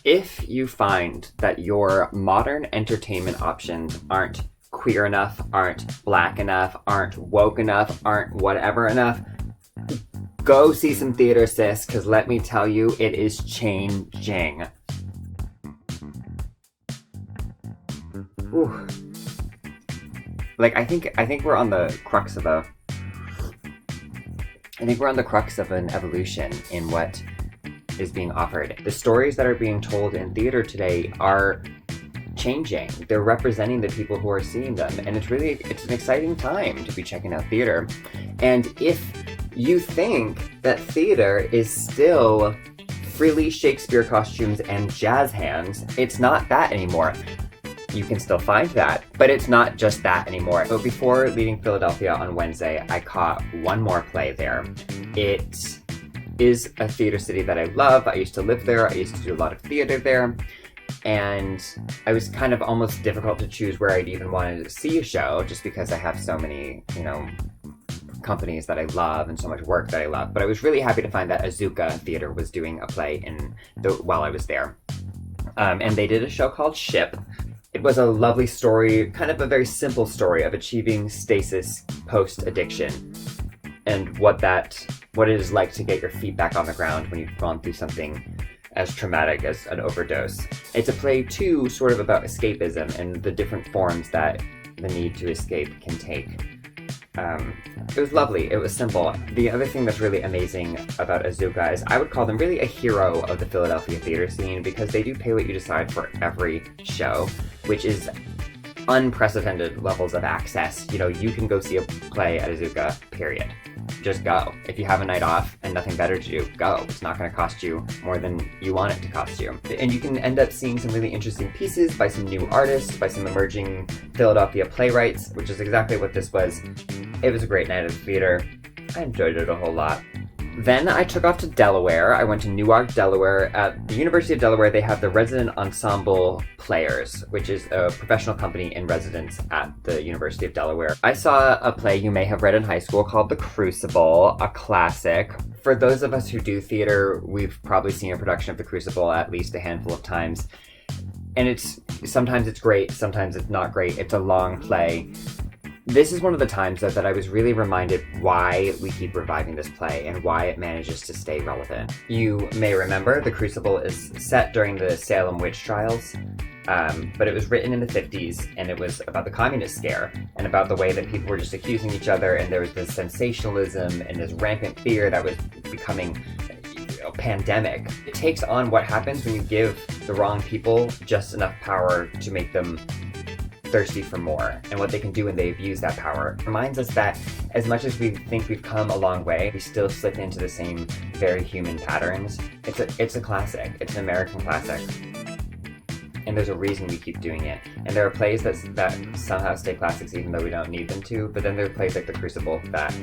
If you find that your modern entertainment options aren't queer enough, aren't black enough, aren't woke enough, aren't whatever enough, go see some theater, sis, because let me tell you, it is changing. Ooh. Like, I think we're on the crux of an evolution in what is being offered. The stories that are being told in theater today are changing. They're representing the people who are seeing them, and it's an exciting time to be checking out theater. And if you think that theater is still frilly Shakespeare costumes and jazz hands, it's not that anymore. You can still find that, but it's not just that anymore. So before leaving Philadelphia on Wednesday, I caught one more play there. It is a theater city that I love. I used to live there. I used to do a lot of theater there. And I was kind of almost difficult to choose where I'd even wanted to see a show, just because I have so many, companies that I love and so much work that I love. But I was really happy to find that Azuka Theater was doing a play while I was there. And they did a show called Ship. It was a lovely story, kind of a very simple story of achieving stasis post-addiction and what it is like to get your feet back on the ground when you've gone through something as traumatic as an overdose. It's a play, too, sort of about escapism and the different forms that the need to escape can take. It was lovely. It was simple. The other thing that's really amazing about Azuka is I would call them really a hero of the Philadelphia theater scene, because they do pay what you decide for every show, which is unprecedented levels of access. You can go see a play at Azuka, period. Just go. If you have a night off and nothing better to do, go. It's not going to cost you more than you want it to cost you. And you can end up seeing some really interesting pieces by some new artists, by some emerging Philadelphia playwrights, which is exactly what this was. It was a great night of theater. I enjoyed it a whole lot. Then I took off to Delaware. I went to Newark, Delaware. At the University of Delaware, they have the Resident Ensemble Players, which is a professional company in residence at the University of Delaware. I saw a play you may have read in high school called The Crucible, a classic. For those of us who do theater, we've probably seen a production of The Crucible at least a handful of times. And sometimes it's great, sometimes it's not great. It's a long play. This is one of the times that I was really reminded why we keep reviving this play and why it manages to stay relevant. You may remember The Crucible is set during the Salem witch trials, but it was written in the 50s, and it was about the communist scare and about the way that people were just accusing each other, and there was this sensationalism and this rampant fear that was becoming a pandemic. It takes on what happens when you give the wrong people just enough power to make them thirsty for more, and what they can do when they abuse that power. It reminds us that as much as we think we've come a long way, we still slip into the same very human patterns. It's a classic. It's an American classic. And there's a reason we keep doing it. And there are plays that somehow stay classics even though we don't need them to, but then there are plays like The Crucible that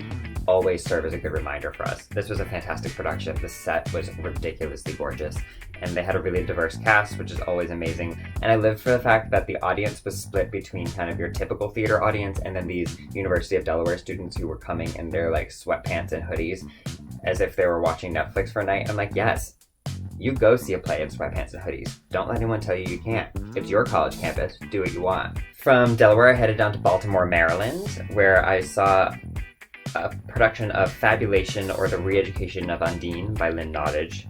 always serve as a good reminder for us. This was a fantastic production. The set was ridiculously gorgeous, and they had a really diverse cast, which is always amazing. And I lived for the fact that the audience was split between kind of your typical theater audience and then these University of Delaware students who were coming in their like sweatpants and hoodies as if they were watching Netflix for a night. I'm like, yes, you go see a play in sweatpants and hoodies. Don't let anyone tell you can't. It's your college campus. Do what you want. From Delaware, I headed down to Baltimore, Maryland, where I saw a production of Fabrication or The Re-Education of Undine by Lynn Nottage.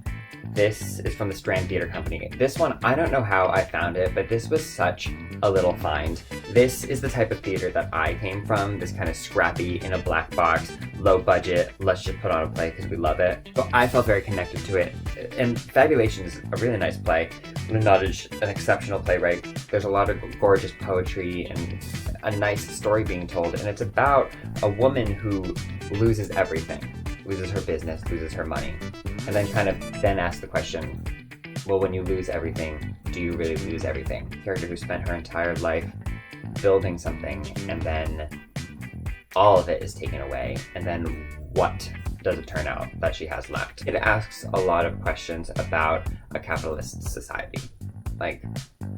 This is from the Strand Theater Company. This one, I don't know how I found it, but this was such a little find. This is the type of theater that I came from, this kind of scrappy, in a black box, low budget, let's just put on a play because we love it. So I felt very connected to it. And Fabrication is a really nice play. Lynn Nottage, an exceptional playwright. There's a lot of gorgeous poetry and a nice story being told, and it's about a woman who loses everything. Loses her business, loses her money, and then asks the question, well, when you lose everything, do you really lose everything? A character who spent her entire life building something, and then all of it is taken away, and then what does it turn out that she has left? It asks a lot of questions about a capitalist society. Like,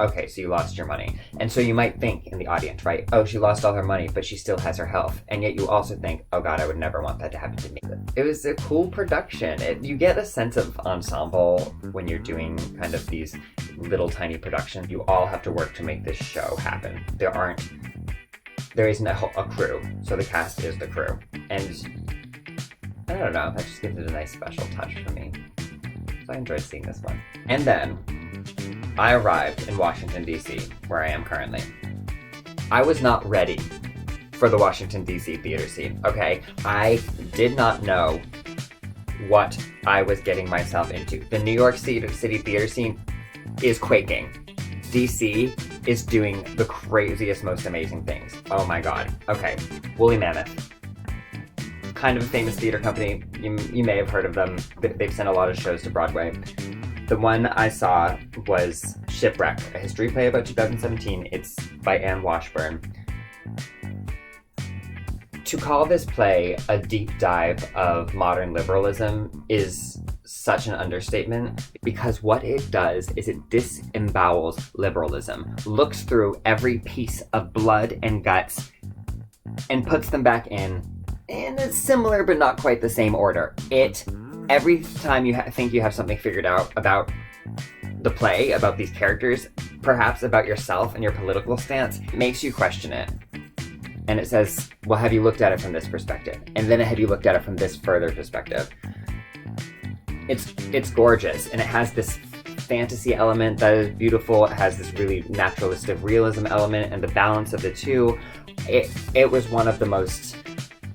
Okay, so you lost your money. And so you might think in the audience, right? Oh, she lost all her money, but she still has her health. And yet you also think, oh God, I would never want that to happen to me. It was a cool production. You get a sense of ensemble when you're doing kind of these little tiny productions. You all have to work to make this show happen. There isn't a crew, so the cast is the crew. And I don't know, that just gives it a nice special touch for me. So I enjoyed seeing this one. And then I arrived in Washington, D.C., where I am currently. I was not ready for the Washington, D.C. theater scene, okay? I did not know what I was getting myself into. The New York City theater scene is quaking. D.C. is doing the craziest, most amazing things. Oh my God. Okay, Woolly Mammoth. Kind of a famous theater company. You may have heard of them. They've sent a lot of shows to Broadway. The one I saw was Shipwrecked, a history play about 2017. It's by Anne Washburn. To call this play a deep dive of modern liberalism is such an understatement, because what it does is it disembowels liberalism, looks through every piece of blood and guts, and puts them back in a similar but not quite the same order. Every time you think you have something figured out about the play, about these characters, perhaps about yourself and your political stance, it makes you question it. And it says, well, have you looked at it from this perspective? And then have you looked at it from this further perspective? It's gorgeous, and it has this fantasy element that is beautiful. It has this really naturalistic realism element, and the balance of the two. It was one of the most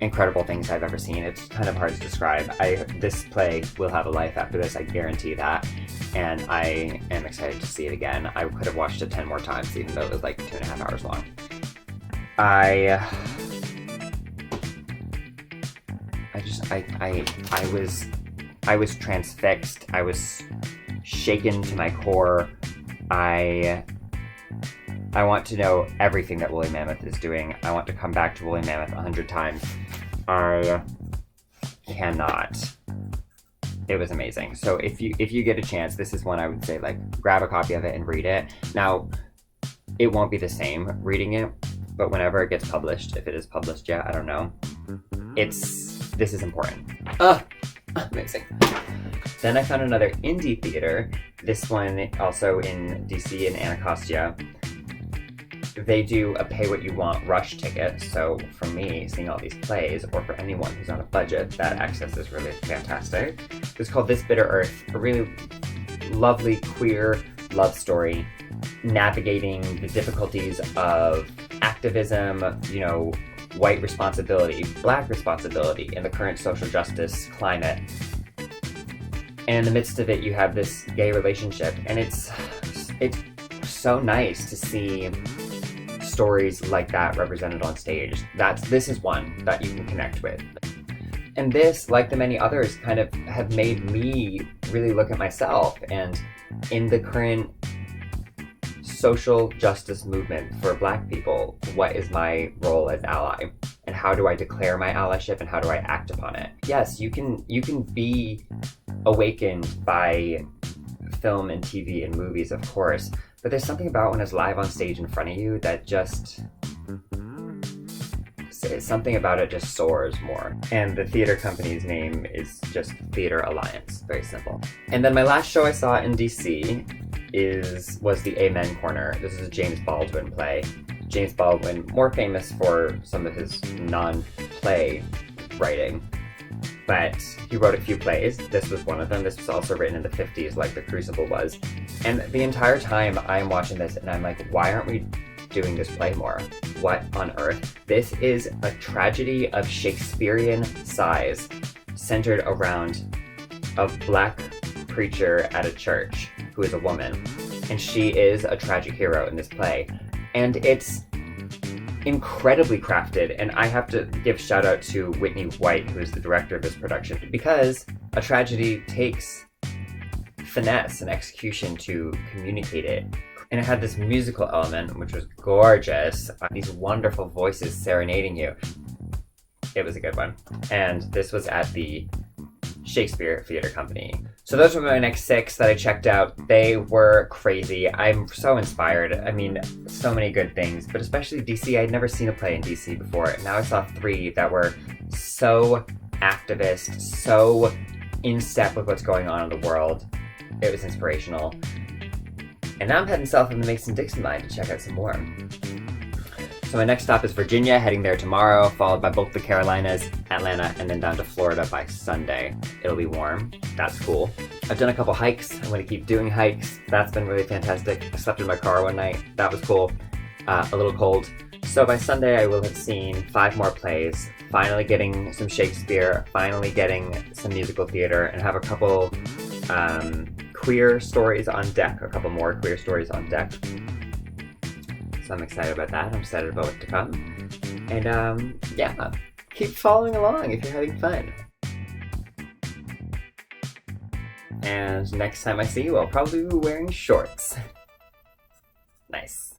incredible things I've ever seen. It's kind of hard to describe. This play will have a life after this, I guarantee that, and I am excited to see it again. I could have watched it 10 more times, even though it was like 2.5 hours long. I was transfixed. I was shaken to my core. I want to know everything that Woolly Mammoth is doing. I want to come back to Woolly Mammoth 100 times. I cannot. It was amazing. So if you get a chance, this is one I would say, like, grab a copy of it and read it. Now, it won't be the same reading it, but whenever it gets published, if it is published yet, I don't know. This is important. Amazing. Then I found another indie theater. This one also in DC in Anacostia. They do a pay what you want rush ticket. So for me, seeing all these plays, or for anyone who's on a budget, that access is really fantastic. It's called This Bitter Earth, a really lovely queer love story navigating the difficulties of activism, white responsibility, black responsibility in the current social justice climate. And in the midst of it, you have this gay relationship, and it's so nice to see stories like that represented on stage. This is one that you can connect with. And this, like the many others, kind of have made me really look at myself, and in the current social justice movement for Black people, what is my role as ally? And how do I declare my allyship, and how do I act upon it? Yes, you can be awakened by film and TV and movies, of course, but there's something about when it's live on stage in front of you that just... something about it just soars more. And the theater company's name is just Theater Alliance. Very simple. And then my last show I saw in DC was the Amen Corner. This is a James Baldwin play. James Baldwin, more famous for some of his non-play writing, but he wrote a few plays. This was one of them. This was also written in the 50s, like the Crucible was. And the entire time I'm watching this, and I'm like, why aren't we doing this play more? What on earth? This is a tragedy of Shakespearean size, centered around a Black preacher at a church who is a woman, and she is a tragic hero in this play. And it's incredibly crafted, and I have to give shout out to Whitney White, who is the director of this production, because a tragedy takes finesse and execution to communicate it. And it had this musical element, which was gorgeous. These wonderful voices serenading you. It was a good one. And this was at the Shakespeare Theatre Company. So those were my next 6 that I checked out. They were crazy. I'm so inspired. I mean, so many good things, but especially DC. I'd never seen a play in DC before. Now I saw 3 that were so activist, so in step with what's going on in the world. It was inspirational. And now I'm heading south in the Mason-Dixon line to check out some more. So my next stop is Virginia, heading there tomorrow, followed by both the Carolinas, Atlanta, and then down to Florida by Sunday. It'll be warm. That's cool. I've done a couple hikes. I'm going to keep doing hikes. That's been really fantastic. I slept in my car one night. That was cool. A little cold. So by Sunday, I will have seen 5 more plays, finally getting some Shakespeare, finally getting some musical theater, and have a couple queer stories on deck, a couple more queer stories on deck. So I'm excited about that. I'm excited about what to come. And yeah, keep following along if you're having fun. And next time I see you, I'll probably be wearing shorts. Nice.